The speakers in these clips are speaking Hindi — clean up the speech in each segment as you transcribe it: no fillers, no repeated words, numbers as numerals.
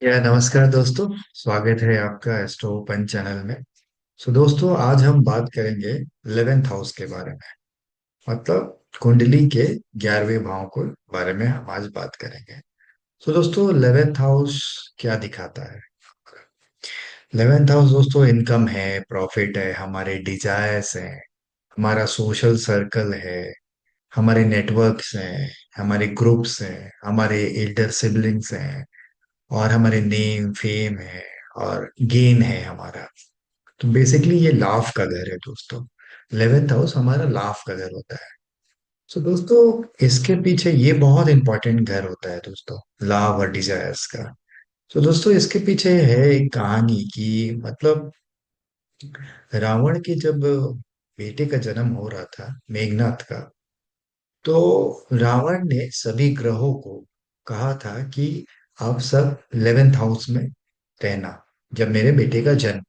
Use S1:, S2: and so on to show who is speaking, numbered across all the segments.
S1: नमस्कार दोस्तों। स्वागत है आपका एस्ट्रो ओपन चैनल में। दोस्तों, आज हम बात करेंगे 11th हाउस के बारे में। मतलब कुंडली के 11वें भाव के बारे में हम आज बात करेंगे। दोस्तों, 11th हाउस क्या दिखाता है? 11th हाउस दोस्तों इनकम है, प्रॉफिट है, हमारे डिजायर्स है, हमारा सोशल सर्कल है, हमारे नेटवर्क्स हैं, हमारे ग्रुप्स हैं, हमारे एल्डर सिबलिंग्स हैं, और हमारे नेम फेम है, और गेन है हमारा। तो बेसिकली ये लाभ का घर है दोस्तों। 11th हाउस हमारा लाभ का घर होता है। दोस्तों, इसके पीछे ये बहुत इंपॉर्टेंट घर होता है दोस्तों, लाभ और डिजायर्स का। दोस्तों, इसके पीछे है एक कहानी की, मतलब रावण के जब बेटे का जन्म हो रहा था, मेघनाथ का, तो रावण ने सभी ग्रहों को कहा था कि आप सब 11th हाउस में रहना जब मेरे बेटे का जन्म।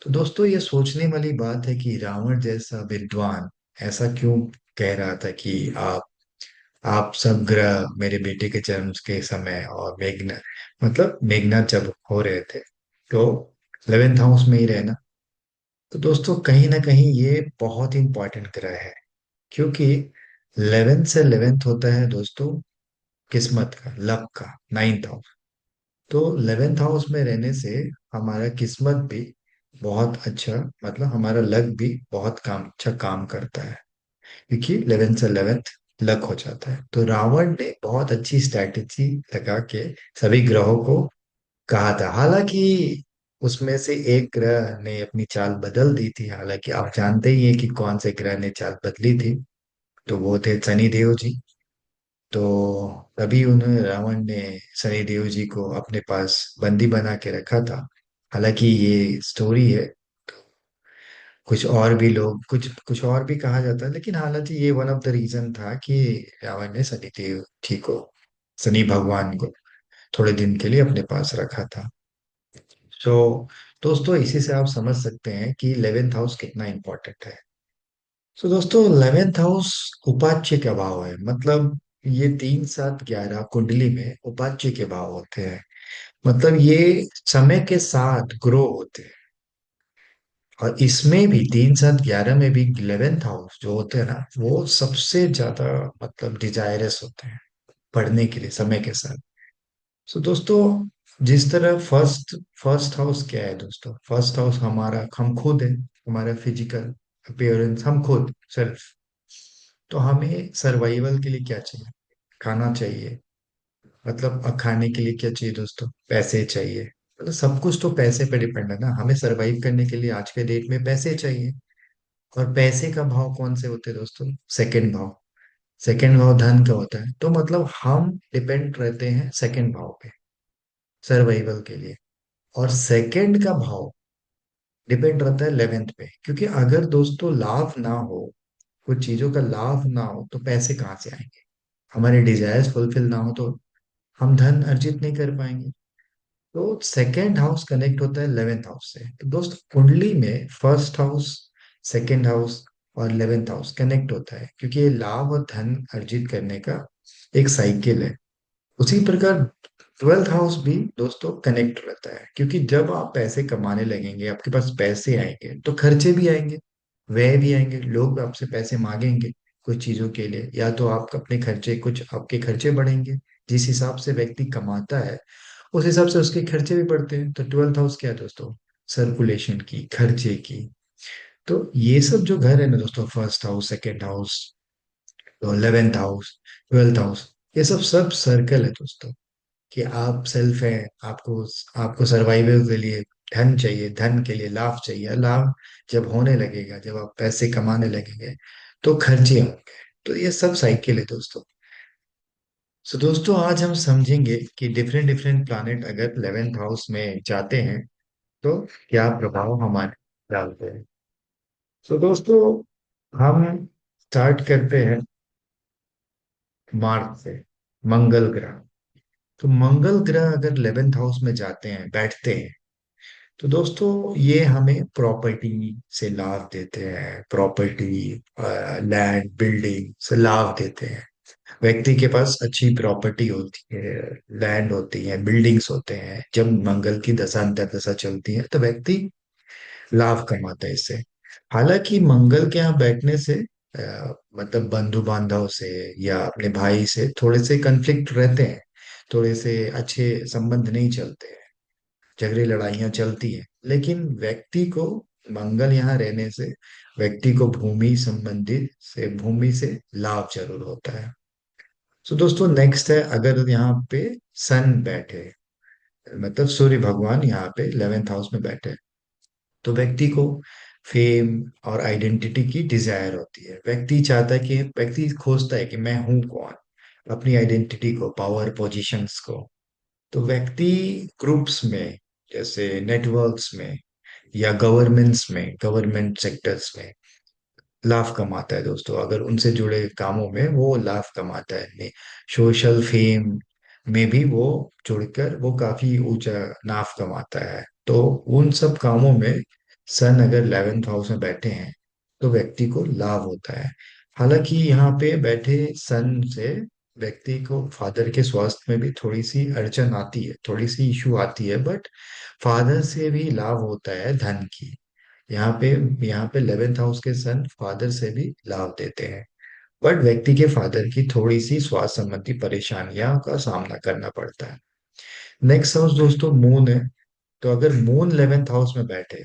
S1: तो दोस्तों, ये सोचने वाली बात है कि रावण जैसा विद्वान ऐसा क्यों कह रहा था कि आप सब ग्रह मेरे बेटे के जन्म के समय और मेघनाथ जब हो रहे थे, तो 11th हाउस में ही रहना। तो दोस्तों, कहीं ना कहीं ये बहुत ही इंपॉर्टेंट ग्रह है, क्योंकि 11th से 11th होता है दोस्तों किस्मत का, लक का, 9th हाउस। तो 11th हाउस में रहने से हमारा किस्मत भी बहुत अच्छा, मतलब हमारा लक भी बहुत अच्छा काम करता है, क्योंकि 11th से 11th लक हो जाता है। तो रावण ने बहुत अच्छी स्ट्रैटेजी लगा के सभी ग्रहों को कहा था। हालांकि उसमें से एक ग्रह ने अपनी चाल बदल दी थी, हालांकि आप जानते ही हैं कि कौन से ग्रह ने चाल बदली थी। तो वो थे शनिदेव जी। तो तभी उन्हें रावण ने शनिदेव जी को अपने पास बंदी बना के रखा था। हालांकि ये स्टोरी है, कुछ और भी लोग कुछ कुछ और भी कहा जाता है, लेकिन हालांकि ये वन ऑफ द रीजन था कि रावण ने शनिदेव जी को, शनि भगवान को थोड़े दिन के लिए अपने पास रखा था। सो दोस्तों, इसी से आप समझ सकते हैं कि 11th हाउस कितना इंपॉर्टेंट है। दोस्तों, 11th हाउस उपाच्य का भाव है। मतलब ये 3 7 11 कुंडली में उपाच्य के भाव होते हैं। मतलब ये समय के साथ ग्रो होते हैं। और इसमें भी 3 7 11 में भी 11th हाउस जो होते हैं ना, वो सबसे ज्यादा मतलब डिजायरस होते हैं पढ़ने के लिए समय के साथ। दोस्तों, जिस तरह फर्स्ट फर्स्ट हाउस क्या है दोस्तों? फर्स्ट हाउस हमारा, हम खुद है, हमारा फिजिकल अपीयरेंस, हम खुद सेल्फ। तो हमें सर्वाइवल के लिए क्या चाहिए? खाना चाहिए। मतलब अब खाने के लिए क्या चाहिए दोस्तों? पैसे चाहिए। मतलब सब कुछ तो पैसे पे डिपेंड है ना। हमें सरवाइव करने के लिए आज के डेट में पैसे चाहिए। और पैसे का भाव कौन से होते हैं दोस्तों? सेकंड भाव। सेकंड भाव धन का होता है। तो मतलब हम डिपेंड रहते हैं सेकंड भाव पे, सर्वाइवल के लिए। और सेकंड का भाव डिपेंड रहता है 11th पे, क्योंकि अगर दोस्तों लाभ ना हो, कुछ चीजों का लाभ ना हो, तो पैसे कहाँ से आएंगे? हमारे डिजायर्स फुलफिल ना हो तो हम धन अर्जित नहीं कर पाएंगे। तो सेकेंड हाउस कनेक्ट होता है 11th हाउस से। तो दोस्त, कुंडली में फर्स्ट हाउस, सेकेंड हाउस और 11th हाउस कनेक्ट होता है, क्योंकि ये लाभ और धन अर्जित करने का एक साइकिल है। उसी प्रकार 12th हाउस भी दोस्तों कनेक्ट रहता है, क्योंकि जब आप पैसे कमाने लगेंगे, आपके पास पैसे आएंगे, तो खर्चे भी आएंगे, व्यय भी आएंगे। लोग आपसे पैसे मांगेंगे कुछ चीजों के लिए, या तो आप अपने खर्चे, कुछ आपके खर्चे बढ़ेंगे। जिस हिसाब से व्यक्ति कमाता है, उस हिसाब से उसके खर्चे भी बढ़ते हैं। तो 12th हाउस क्या है दोस्तों? सर्कुलेशन की, खर्चे की। तो ये सब जो घर है ना दोस्तों, फर्स्ट हाउस, सेकेंड हाउस, तो 11th हाउस, 12th हाउस, ये सब सब सर्कल है दोस्तों। कि आप सेल्फ है, आपको आपको सर्वाइवल के लिए धन चाहिए, धन के लिए लाभ चाहिए, लाभ जब होने लगेगा, जब आप पैसे कमाने लगेंगे, तो खर्चे होंगे। तो ये सब साइकिल है दोस्तों। दोस्तों, आज हम समझेंगे कि डिफरेंट डिफरेंट प्लैनेट अगर 11th हाउस में जाते हैं, तो क्या प्रभाव हमारे डालते हैं। दोस्तों, हम स्टार्ट करते हैं मार्स से, मंगल ग्रह। तो मंगल ग्रह अगर 11th हाउस में जाते हैं, बैठते हैं, तो दोस्तों ये हमें प्रॉपर्टी से लाभ देते हैं। प्रॉपर्टी, लैंड, बिल्डिंग से लाभ देते हैं। व्यक्ति के पास अच्छी प्रॉपर्टी होती है, लैंड होती है, बिल्डिंग्स होते हैं। जब मंगल की दशा अंतर्दशा चलती है तो व्यक्ति लाभ कमाता है इससे। हालांकि मंगल के यहाँ बैठने से मतलब बंधु बांधव से या अपने भाई से थोड़े से कन्फ्लिक्ट रहते हैं, थोड़े से अच्छे संबंध नहीं चलते हैं, झगड़े लड़ाइयाँ चलती हैं। लेकिन व्यक्ति को मंगल यहाँ रहने से व्यक्ति को भूमि से लाभ जरूर होता है। सो दोस्तों नेक्स्ट है, अगर यहाँ पे सन बैठे, मतलब सूर्य भगवान यहाँ पे 11th हाउस में बैठे, तो व्यक्ति को फेम और आइडेंटिटी की डिजायर होती है। व्यक्ति चाहता है कि व्यक्ति खोजता है कि मैं हूँ कौन, अपनी आइडेंटिटी को, पावर पोजीशंस को। तो व्यक्ति ग्रुप्स में, जैसे नेटवर्क्स में या गवर्नमेंट सेक्टर्स में लाभ कमाता है दोस्तों। अगर उनसे जुड़े कामों में वो लाभ कमाता है, सोशल फेम में भी वो जुड़कर वो काफी ऊंचा नाफ कमाता है। तो उन सब कामों में सन अगर 11th हाउस में बैठे हैं तो व्यक्ति को लाभ होता है। हालांकि यहाँ पे बैठे सन से व्यक्ति को फादर के स्वास्थ्य में भी थोड़ी सी अड़चन आती है, थोड़ी सी इशू आती है, बट फादर से भी लाभ होता है धन की। यहाँ पे यहाँ पे 11th हाउस के सन फादर से भी लाभ देते हैं, बट व्यक्ति के फादर की थोड़ी सी स्वास्थ्य संबंधी परेशानियां का सामना करना पड़ता है। नेक्स्ट हाउस दोस्तों मून है। तो अगर मून 11th हाउस में बैठे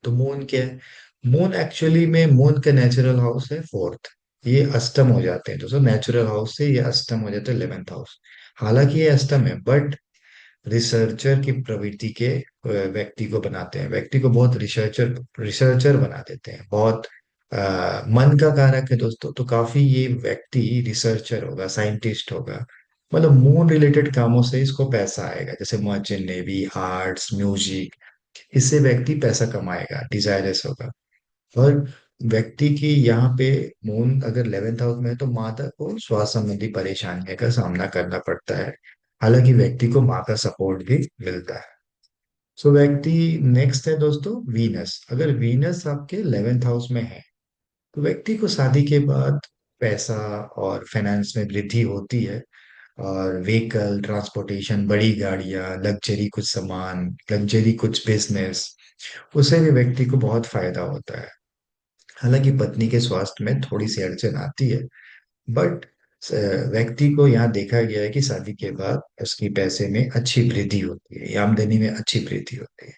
S1: तो मून क्या है? मून एक्चुअली में मून का नेचुरल हाउस है फोर्थ। ये अष्टम हो जाते हैं दोस्तों, नेचुरल हाउस से ये अष्टम हो जाते हैं 11th हाउस। हालांकि ये अष्टम है, बट रिसर्चर की प्रवृत्ति के व्यक्ति को बनाते हैं, व्यक्ति को बहुत रिसर्चर बना देते हैं, बहुत मन का कारक है दोस्तों। तो काफी ये व्यक्ति रिसर्चर होगा, साइंटिस्ट होगा। मतलब मून रिलेटेड कामों से इसको पैसा आएगा, जैसे मर्चेंट नेवी, आर्ट्स, म्यूजिक। इससे व्यक्ति पैसा कमाएगा, डिजायरस होगा। और व्यक्ति की यहाँ पे मून अगर 11th हाउस में है तो माता को स्वास्थ्य संबंधी परेशानियों का सामना करना पड़ता है। हालांकि व्यक्ति को माँ का सपोर्ट भी मिलता है। सो व्यक्ति नेक्स्ट है दोस्तों वीनस। अगर वीनस आपके 11th हाउस में है तो व्यक्ति को शादी के बाद पैसा और फाइनेंस में वृद्धि होती है। और व्हीकल, ट्रांसपोर्टेशन, बड़ी गाड़ियां, लग्जरी कुछ सामान, लग्जरी कुछ बिजनेस, उससे भी व्यक्ति को बहुत फायदा होता है। हालांकि पत्नी के स्वास्थ्य में थोड़ी सी अड़चन आती है, बट व्यक्ति को यहाँ देखा गया है कि शादी के बाद उसकी पैसे में अच्छी वृद्धि होती है, आमदनी में अच्छी वृद्धि होती है।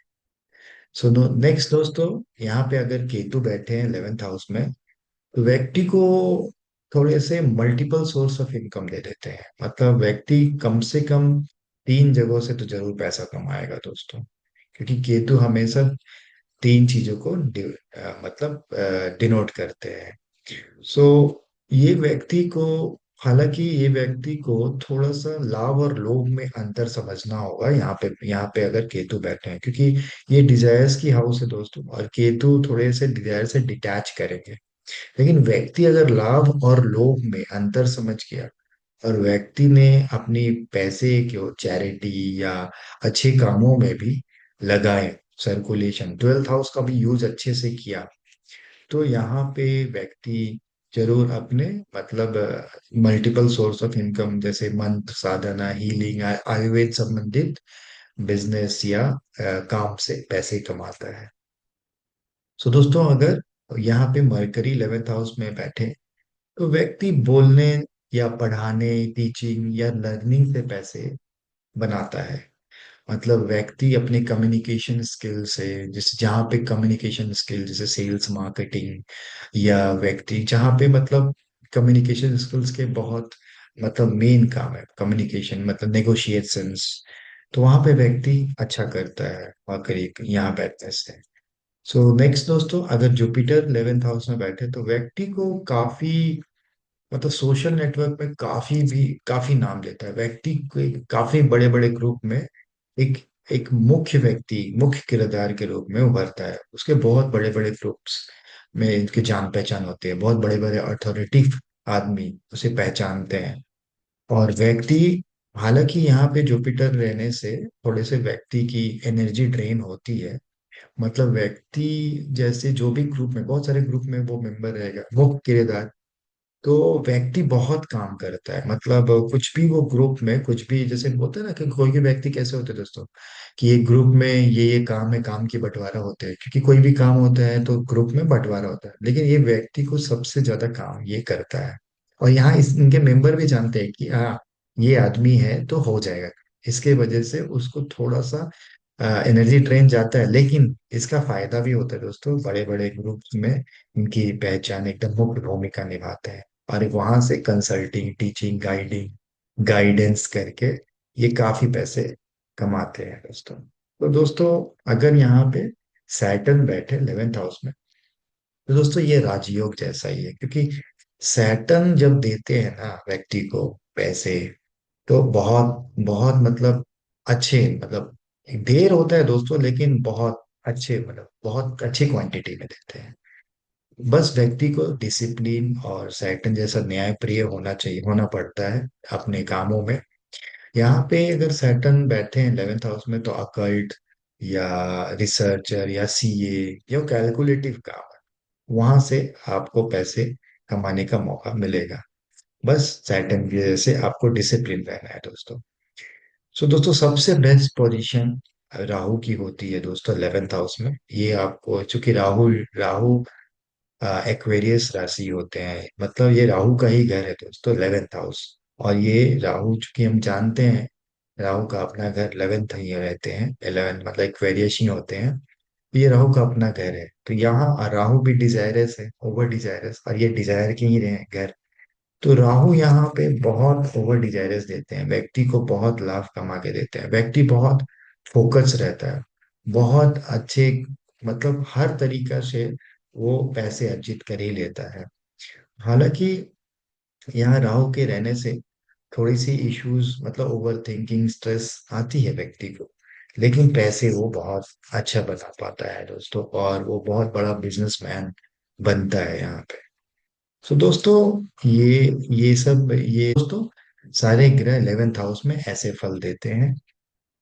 S1: सो नेक्स्ट दोस्तों, यहाँ पे अगर केतु बैठे हैं 11th हाउस में तो व्यक्ति को थोड़े से मल्टीपल सोर्स ऑफ इनकम दे देते हैं। मतलब व्यक्ति कम से कम 3 जगहों से तो जरूर पैसा कमाएगा दोस्तों, क्योंकि केतु हमेशा 3 चीजों को मतलब डिनोट करते हैं। सो ये व्यक्ति को हालांकि ये व्यक्ति को थोड़ा सा लाभ और लोभ में अंतर समझना होगा यहाँ पे अगर केतु बैठे हैं, क्योंकि ये डिजायर्स की हाउस है दोस्तों, और केतु थोड़े से डिजायर से डिटैच करेंगे। लेकिन व्यक्ति अगर लाभ और लोभ में अंतर समझ गया और व्यक्ति ने अपनी पैसे को चैरिटी या अच्छे कामों में भी लगाए, सर्कुलेशन 12th हाउस का भी यूज अच्छे से किया, तो यहाँ पे व्यक्ति जरूर अपने मतलब मल्टीपल सोर्स ऑफ इनकम जैसे मंत्र साधना, हीलिंग, आयुर्वेद संबंधित बिजनेस या काम से पैसे कमाता है। सो दोस्तों अगर यहाँ पे मरकरी 11th हाउस में बैठे तो व्यक्ति बोलने या पढ़ाने, टीचिंग या लर्निंग से पैसे बनाता है। मतलब व्यक्ति अपने कम्युनिकेशन स्किल से, जैसे जहाँ पे कम्युनिकेशन स्किल जैसे सेल्स, मार्केटिंग, या व्यक्ति जहाँ पे मतलब कम्युनिकेशन स्किल्स के बहुत मतलब मेन काम है कम्युनिकेशन, मतलब नेगोशिएशंस, तो वहां पे व्यक्ति अच्छा करता है और करीब यहाँ बैठने से। सो नेक्स्ट दोस्तों, अगर जुपिटर 11th हाउस में बैठे तो व्यक्ति को काफी मतलब सोशल नेटवर्क में काफी नाम लेता है व्यक्ति काफी बड़े बड़े ग्रुप में एक एक मुख्य किरदार के रूप में उभरता है। उसके बहुत बड़े बड़े ग्रुप्स में इनकी जान पहचान होती है, बहुत बड़े बड़े अथॉरिटी आदमी उसे पहचानते हैं। और व्यक्ति हालांकि यहाँ पे जुपिटर रहने से थोड़े से व्यक्ति की एनर्जी ड्रेन होती है। मतलब व्यक्ति जैसे जो भी ग्रुप में, बहुत सारे ग्रुप में वो मेंबर रहेगा, मुख्य किरदार, तो व्यक्ति बहुत काम करता है, मतलब कुछ भी वो ग्रुप में कुछ भी, जैसे बोलते हैं ना कि कोई भी व्यक्ति कैसे होते हैं दोस्तों, कि एक ग्रुप में ये काम है, काम की बंटवारा होते हैं, क्योंकि कोई भी काम होता है तो ग्रुप में बंटवारा होता है, लेकिन ये व्यक्ति को सबसे ज्यादा काम ये करता है। और यहाँ इनके मेंबर भी जानते हैं कि हाँ, ये आदमी है तो हो जाएगा। इसके वजह से उसको थोड़ा सा एनर्जी ड्रेन जाता है, लेकिन इसका फायदा भी होता है दोस्तों, बड़े बड़े ग्रुप्स में इनकी पहचान एकदम मुख्य भूमिका निभाते हैं। और वहां से कंसल्टिंग, टीचिंग, गाइडेंस करके ये काफी पैसे कमाते हैं दोस्तों। तो दोस्तों, अगर यहाँ पे सैटर्न बैठे 11th हाउस में, तो दोस्तों ये राजयोग जैसा ही है, क्योंकि सैटर्न जब देते हैं ना व्यक्ति को पैसे, तो बहुत बहुत मतलब अच्छे, मतलब देर होता है दोस्तों, लेकिन बहुत अच्छे, मतलब बहुत अच्छी क्वांटिटी में देते हैं। बस व्यक्ति को डिसिप्लिन और सैटर्न जैसा न्याय प्रिय होना चाहिए, होना पड़ता है अपने कामों में। यहाँ पे अगर सैटर्न बैठे हैं 11th हाउस में, तो अकल्ट या रिसर्चर या सीए या कैलकुलेटिव काम है, वहां से आपको पैसे कमाने का मौका मिलेगा। बस सैटर्न की वजह से आपको डिसिप्लिन रहना है दोस्तों। सो दोस्तों, सबसे बेस्ट पोजीशन राहु की होती है दोस्तों 11th हाउस में। ये आपको, चूंकि राहु राहु एक्वेरियस राशि होते हैं, मतलब ये राहु का ही घर है दोस्तों 11th हाउस। और ये राहु, चूंकि हम जानते हैं राहु का अपना घर 11th ही रहते हैं, 11 मतलब एक्वेरियस ही होते हैं। ये राहु का अपना घर है, तो यहाँ राहु भी डिजायरस है, ओवर डिजायरस, और ये डिजायर के ही रहे घर। तो राहु यहाँ पे बहुत ओवर डिजायरस देते हैं, व्यक्ति को बहुत लाभ कमा के देते हैं, व्यक्ति बहुत फोकस रहता है, बहुत अच्छे, मतलब हर तरीका से वो पैसे अर्जित कर ही लेता है। हालांकि यहाँ राहु के रहने से थोड़ी सी इश्यूज, मतलब ओवर थिंकिंग, स्ट्रेस आती है व्यक्ति को, लेकिन पैसे वो बहुत अच्छा बना पाता है दोस्तों, और वो बहुत बड़ा बिजनेसमैन बनता है यहाँ पे। सो दोस्तों, ये दोस्तों सारे ग्रह 11th हाउस में ऐसे फल देते हैं।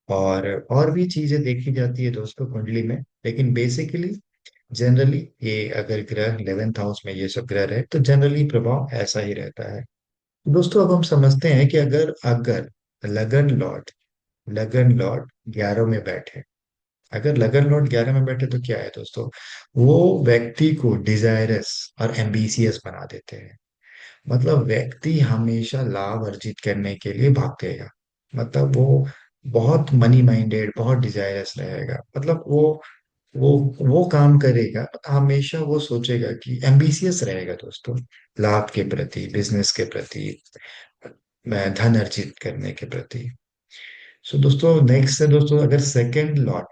S1: और भी चीजें देखी जाती है दोस्तों कुंडली में, लेकिन बेसिकली जनरली ये अगर ग्रह 11th हाउस में ये सब ग्रह रहे, तो जनरली प्रभाव ऐसा ही रहता है। दोस्तों, अब हम समझते हैं कि अगर अगर लगन लॉर्ड लगन लॉर्ड 11 में बैठे, अगर लगन लॉर्ड 11 में बैठे तो क्या है दोस्तों, वो व्यक्ति को डिजायरस और एम्बिशियस बना देते हैं। मतलब व्यक्ति हमेशा लाभ अर्जित करने के लिए भागेगा, मतलब वो बहुत मनी माइंडेड, बहुत डिजायरस रहेगा, मतलब वो वो काम करेगा, हमेशा वो सोचेगा कि एम्बिशियस रहेगा दोस्तों, लाभ के प्रति, बिजनेस के प्रति, धन अर्जित करने के प्रति। सो दोस्तों, नेक्स्ट है दोस्तों, अगर सेकंड लॉर्ड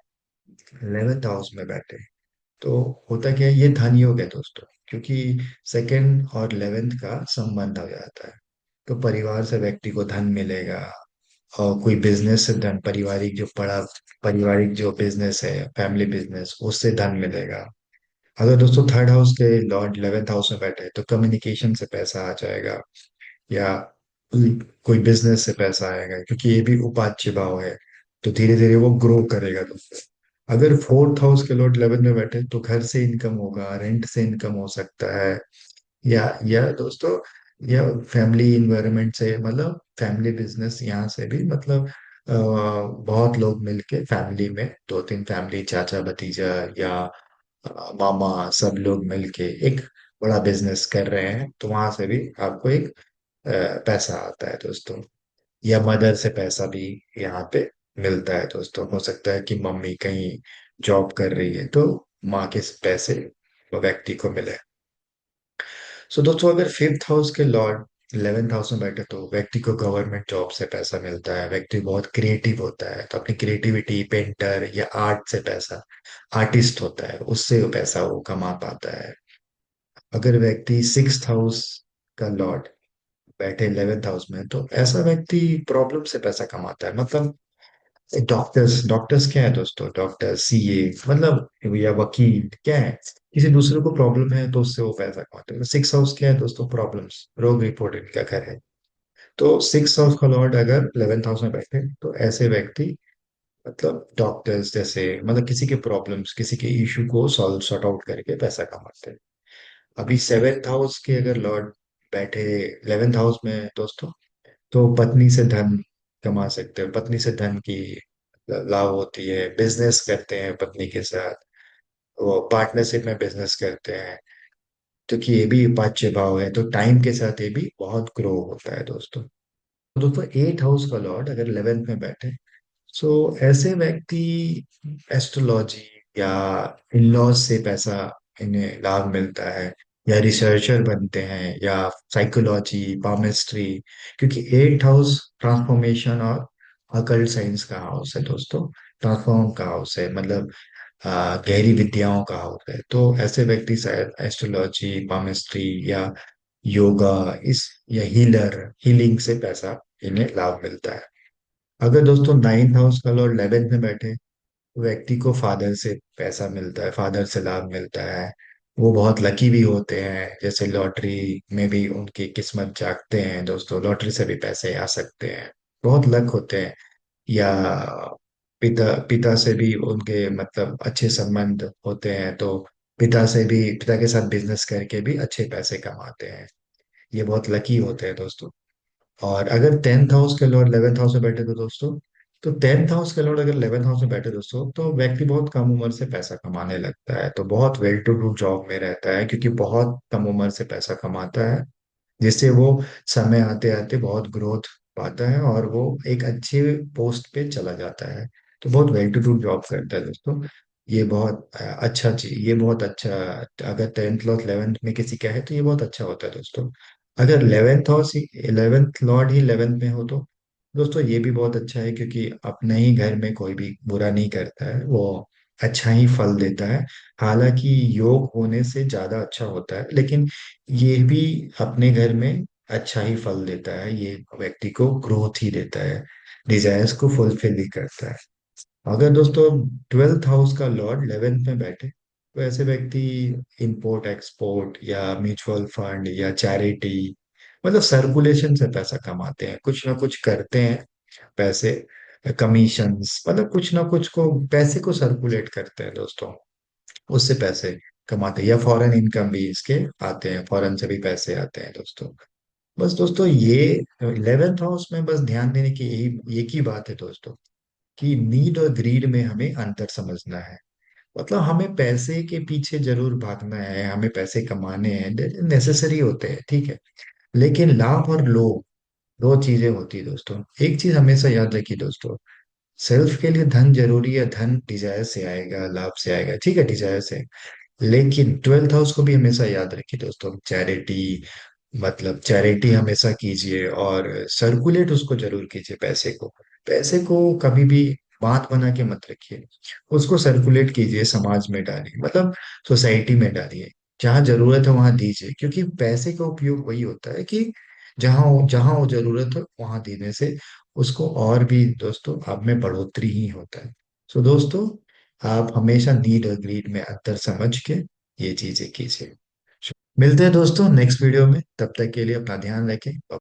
S1: 11th हाउस में बैठे, तो होता क्या है, ये धन योग है दोस्तों, क्योंकि सेकंड और 11th का संबंध हो जाता है। तो परिवार से व्यक्ति को धन मिलेगा, और कोई बिजनेस से धन, पारिवारिक जो बिजनेस है, फैमिली बिजनेस, उससे धन मिलेगा। अगर दोस्तों थर्ड हाउस के लॉर्ड 11th हाउस में बैठे, तो कम्युनिकेशन से पैसा आ जाएगा, या कोई बिजनेस से पैसा आएगा, क्योंकि ये भी उपाच्य भाव है, तो धीरे धीरे वो ग्रो करेगा दोस्तों। अगर फोर्थ हाउस के लॉर्ड 11 में बैठे, तो घर से इनकम होगा, रेंट से इनकम हो सकता है, या दोस्तों, या फैमिली इन्वायरमेंट से, मतलब फैमिली बिजनेस यहाँ से भी, मतलब बहुत लोग मिलके फैमिली में, दो तीन फैमिली, चाचा भतीजा या मामा, सब लोग मिलके एक बड़ा बिजनेस कर रहे हैं, तो वहां से भी आपको एक पैसा आता है दोस्तों। या मदर से पैसा भी यहाँ पे मिलता है दोस्तों, हो सकता है कि मम्मी कहीं जॉब कर रही है, तो माँ के पैसे वो व्यक्ति को मिले। सो दोस्तों, अगर फिफ्थ हाउस के लॉर्ड 11th हाउस में बैठे, तो व्यक्ति को गवर्नमेंट जॉब से पैसा मिलता है, व्यक्ति बहुत क्रिएटिव होता है, तो अपनी क्रिएटिविटी, पेंटर या आर्ट से पैसा, आर्टिस्ट होता है, उससे वो पैसा वो कमा पाता है। अगर व्यक्ति सिक्स्थ हाउस का लॉर्ड बैठे 11th हाउस में, तो ऐसा व्यक्ति प्रॉब्लम से पैसा कमाता है, मतलब डॉक्टर्स डॉक्टर्स क्या है दोस्तों, डॉक्टर, सीए, मतलब या वकील क्या है, किसी दूसरे को प्रॉब्लम है तो उससे वो पैसा कमाते हैं। सिक्स हाउस क्या है दोस्तों, प्रॉब्लम्स, रोग रिपोर्ट इनका घर है। तो सिक्स हाउस का लॉर्ड अगर 11th हाउस में बैठे, तो ऐसे व्यक्ति, मतलब डॉक्टर्स जैसे, मतलब किसी के प्रॉब्लम्स, किसी के इशू को सॉल्व सॉर्ट आउट करके पैसा कमाते हैं। अभी सेवेंथ हाउस के अगर लॉर्ड बैठे 11th हाउस में दोस्तों, तो पत्नी से धन कमा सकते हो, पत्नी से धन की लाभ होती है, बिजनेस करते हैं पत्नी के साथ, वो पार्टनरशिप में बिजनेस करते हैं, क्योंकि ये भी पाच्य भाव है, तो टाइम के साथ ये भी बहुत ग्रो होता है दोस्तों। तो दोस्तों 8 हाउस का लॉर्ड अगर 11th में बैठे, सो ऐसे व्यक्ति एस्ट्रोलॉजी या इन लॉज से पैसा इन्हें लाभ मिलता है, या रिसर्चर बनते हैं, या साइकोलॉजी, पामिस्ट्री, क्योंकि 8 हाउस ट्रांसफॉर्मेशन और अकल्ट साइंस का हाउस है दोस्तों। ट्रांसफॉर्म का हाउस है, मतलब गहरी विद्याओं का हाउस है, तो ऐसे व्यक्ति शायद एस्ट्रोलॉजी, पामिस्ट्री या योगा इस या हीलिंग से पैसा इन्हें लाभ मिलता है। अगर दोस्तों 9th हाउस का लॉर्ड 11th में बैठे, व्यक्ति को फादर से पैसा मिलता है, फादर से लाभ मिलता है। वो बहुत लकी भी होते हैं, जैसे लॉटरी में भी उनकी किस्मत जागते हैं दोस्तों, लॉटरी से भी पैसे आ सकते हैं, बहुत लक होते हैं। या पिता पिता से भी उनके मतलब अच्छे संबंध होते हैं, तो पिता के साथ बिजनेस करके भी अच्छे पैसे कमाते हैं। ये बहुत लकी होते हैं दोस्तों। और अगर 10th हाउस के लॉर्ड 11th हाउस में बैठे तो दोस्तों, तो 10th हाउस के लॉर्ड अगर 11th हाउस में बैठे दोस्तों, तो व्यक्ति बहुत कम उम्र से पैसा कमाने लगता है, तो बहुत वेल टू डू जॉब में रहता है, क्योंकि बहुत कम उम्र से पैसा कमाता है, जिससे वो समय आते आते बहुत ग्रोथ पाता है और वो एक अच्छे पोस्ट पे चला जाता है। तो बहुत वेल टू डू जॉब करता है दोस्तों। ये बहुत अच्छा चीज, ये बहुत अच्छा। अगर 10th लॉर्ड 11th में किसी का है तो ये बहुत अच्छा होता है दोस्तों। अगर 11th लॉर्ड ही 11th में हो तो दोस्तों ये भी बहुत अच्छा है, क्योंकि अपने ही घर में कोई भी बुरा नहीं करता है, वो अच्छा ही फल देता है। हालांकि योग होने से ज्यादा अच्छा होता है, लेकिन ये भी अपने घर में अच्छा ही फल देता है, ये व्यक्ति को ग्रोथ ही देता है, डिजायर्स को फुलफिल ही करता है। अगर दोस्तों 12th हाउस का लॉर्ड 11th में बैठे, तो ऐसे व्यक्ति इंपोर्ट एक्सपोर्ट या म्यूचुअल फंड या चैरिटी, मतलब सर्कुलेशन से पैसा कमाते हैं, कुछ ना कुछ करते हैं पैसे, कमीशंस, मतलब कुछ ना कुछ को पैसे को सर्कुलेट करते हैं दोस्तों, उससे पैसे कमाते हैं, या फॉरेन इनकम भी इसके आते हैं, फॉरेन से भी पैसे आते हैं दोस्तों। बस दोस्तों ये 11th हाउस में बस ध्यान देने की यही एक ही बात है दोस्तों, कि नीड और ग्रीड में हमें अंतर समझना है। मतलब हमें पैसे के पीछे जरूर भागना है, हमें पैसे कमाने हैं, नेसेसरी होते हैं, ठीक है, लेकिन लाभ और लोभ दो चीजें होती है दोस्तों। एक चीज हमेशा याद रखिए दोस्तों, सेल्फ के लिए धन जरूरी है, धन डिजायर से आएगा, लाभ से आएगा, ठीक है, डिजायर से। लेकिन 12th हाउस को भी हमेशा याद रखिए दोस्तों, चैरिटी, मतलब चैरिटी हमेशा कीजिए, और सर्कुलेट उसको जरूर कीजिए, पैसे को, पैसे को कभी भी बात बना के मत रखिए, उसको सर्कुलेट कीजिए, समाज में डालिए, मतलब सोसाइटी में डालिए, जहाँ जरूरत है वहां दीजिए, क्योंकि पैसे का उपयोग वही होता है कि जहाँ वो जरूरत हो वहां देने से उसको और भी दोस्तों आप में बढ़ोतरी ही होता है। सो दोस्तों, आप हमेशा नीड और ग्रीड में अंतर समझ के ये चीजें कीजिए। मिलते हैं दोस्तों नेक्स्ट वीडियो में, तब तक के लिए अपना ध्यान रखें।